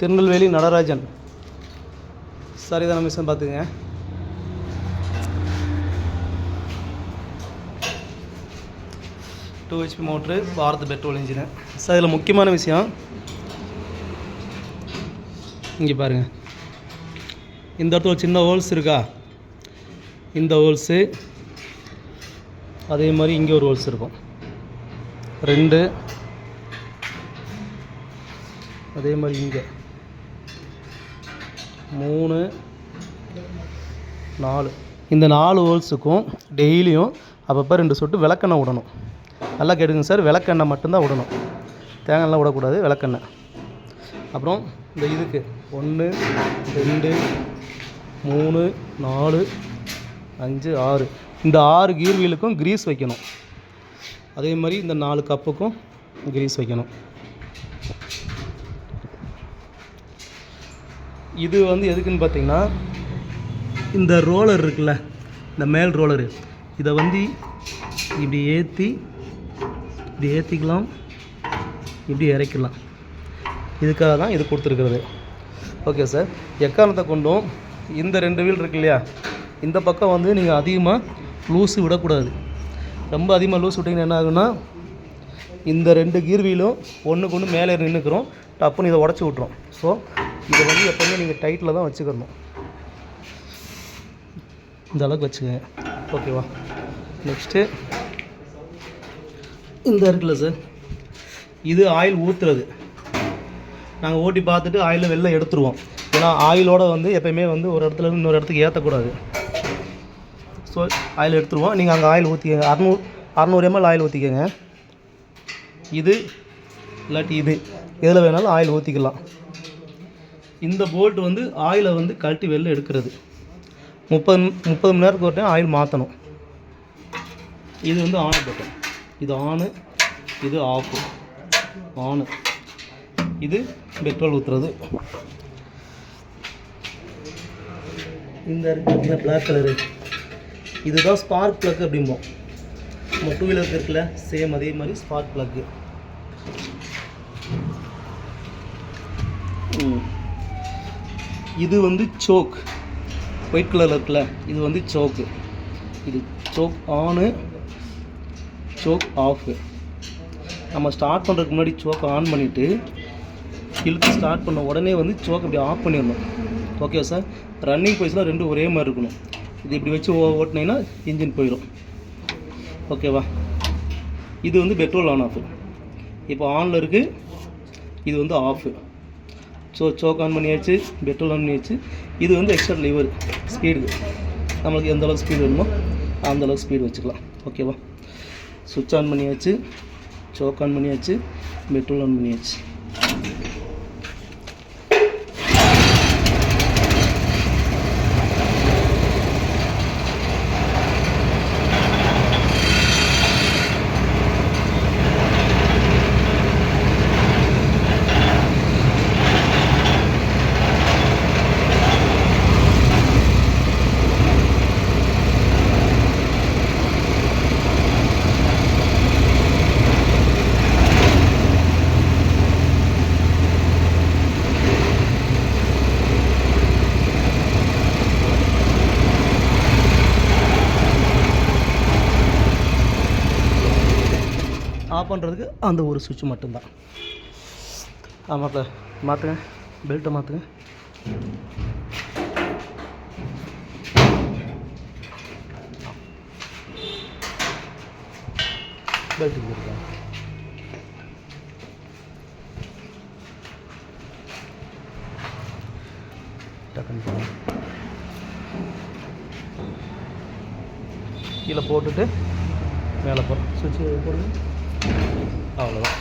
திருநெல்வேலி நடராஜன். சரிதான மிஷின் பார்த்துக்கங்க. Two HP motor, Bharat petrol engine. Sir இதில் முக்கியமான விஷயம் இங்கே பாருங்கள், இந்த இடத்துல சின்ன ஹோல்ஸ் இருக்கா, இந்த ஹோல்ஸு அதே மாதிரி இங்கே ஒரு ஹோல்ஸ் இருக்கும் 2, அதே மாதிரி இங்கே 3, 4. இந்த 4 ஹோல்ஸுக்கும் டெய்லியும் அப்பப்போ 2 சொட்டு விளக்கெண்ணெய் விடணும். நல்லா கேட்டுங்க சார், விளக்கெண்ணெய் மட்டும்தான் விடணும், தேங்காய்லாம் விடக்கூடாது, விளக்கெண்ணெய். அப்புறம் இந்த இதுக்கு 1, 2, 3, 4, 5, 6, இந்த 6 கீர் வீலுக்கும் கிரீஸ் வைக்கணும். அதே மாதிரி இந்த 4 கப்புக்கும் கிரீஸ் வைக்கணும். இது வந்து எதுக்குன்னு பார்த்தீங்கன்னா, இந்த ரோலர் இருக்குல்ல, இந்த மேல் ரோலரு, இதை வந்து இப்படி ஏற்றிக்கலாம், இப்படி இறக்கலாம். இதுக்காக தான் இது கொடுத்துருக்குறது. Okay sir. எக்காரணத்தை கொண்டும் இந்த 2 வீல் இருக்கு இல்லையா, இந்த பக்கம் வந்து நீங்கள் அதிகமாக லூஸு விடக்கூடாது. ரொம்ப அதிகமாக லூஸ் விட்டிங்கன்னா என்ன ஆகுன்னா, இந்த 2 கீர் வீலும் ஒன்றுக்கு ஒன்று மேலே நின்றுக்கிறோம், டப்புன்னு இதை உடச்சி விட்ரும். ஸோ இதை வந்து எப்போவுமே நீங்கள் டைட்டில் தான் வச்சுக்கணும். இந்த அளவுக்கு வச்சுக்கோங்க. ஓகேவா. நெக்ஸ்ட்டு இந்த இருக்குல்ல சார், இது ஆயில் ஊற்றுறது. நாங்கள் ஓட்டி பார்த்துட்டு ஆயிலை வெளில எடுத்துருவோம். ஏன்னா ஆயிலோடு வந்து எப்போயுமே வந்து ஒரு இடத்துல இன்னொரு இடத்துக்கு ஏற்றக்கூடாது. ஸோ ஆயில் எடுத்துருவோம். நீங்கள் அங்கே ஆயில் ஊற்றிக்கங்க, 600 ml ஆயில் ஊற்றிக்கங்க. இது இல்லாட்டி இது எதில் வேணாலும் ஆயில் ஊற்றிக்கலாம். இந்த போல்ட் வந்து ஆயிலை வந்து கழட்டி வெளில எடுக்கிறது. 30 மணி நேரத்துக்கு ஒரு டைம் ஆயில் மாற்றணும். இது வந்து ஆன் பட்டன், இது ஆனு, இது ஆஃபு. ஆனு, இது பெட்ரோல் ஊற்றுறது. இந்த பிளாக் கலரு இதுதான் ஸ்பார்க் ப்ளக் அப்படிம்போம். நம்ம 2 வீலருக்கு இருக்குல்ல, சேம் அதே மாதிரி ஸ்பார்க் ப்ளக்கு. இது வந்து சோக், ஒயிட் கலரில் இருக்குல்ல, இது வந்து சோக்கு. இது சோக் ஆனு, சோக் ஆஃபு. நம்ம ஸ்டார்ட் பண்ணுறதுக்கு முன்னாடி சோக்கை ஆன் பண்ணிவிட்டு இழுத்து ஸ்டார்ட் பண்ண உடனே வந்து சோக் இப்படி ஆஃப் பண்ணிடணும். Okay sir. ரன்னிங் பொசிஷனில் 2 ஒரே மாதிரி இருக்கணும். இது இப்படி வச்சு ஓட்டினீங்கன்னா இன்ஜின் போயிடும். ஓகேவா. இது வந்து பெட்ரோல் ஆன் ஆஃபு. இப்போ ஆனில் இருக்குது, இது வந்து ஆஃபு. ஸோ சோக் ஆன் பண்ணியாச்சு, பெட்ரோல் ஆன் பண்ணியாச்சு. இது வந்து எக்ஸ்ட்ரா லிவர் ஸ்பீடு, நம்மளுக்கு எந்த அளவுக்கு ஸ்பீடு வேணுமோ அந்தளவுக்கு ஸ்பீடு வச்சுக்கலாம். ஓகேவா. சுவிட்ச் ஆன் பண்ணியாச்சு, சோக் ஆன் பண்ணியாச்சு, பெட்ரோல் ஆன் பண்ணியாச்சு. ஆஃப் பண்ணுறதுக்கு அந்த ஒரு சுவிட்ச் மட்டும்தான். ஆமாம், மாற்றுங்க, பெல்ட்டை மாற்றுங்க. பெல்ட் இருக்கா, டக்குன்னு கீழே போட்டுட்டு மேலே போகிறோம், சுவிட்சு போடுங்க. அவ்வளோதான்.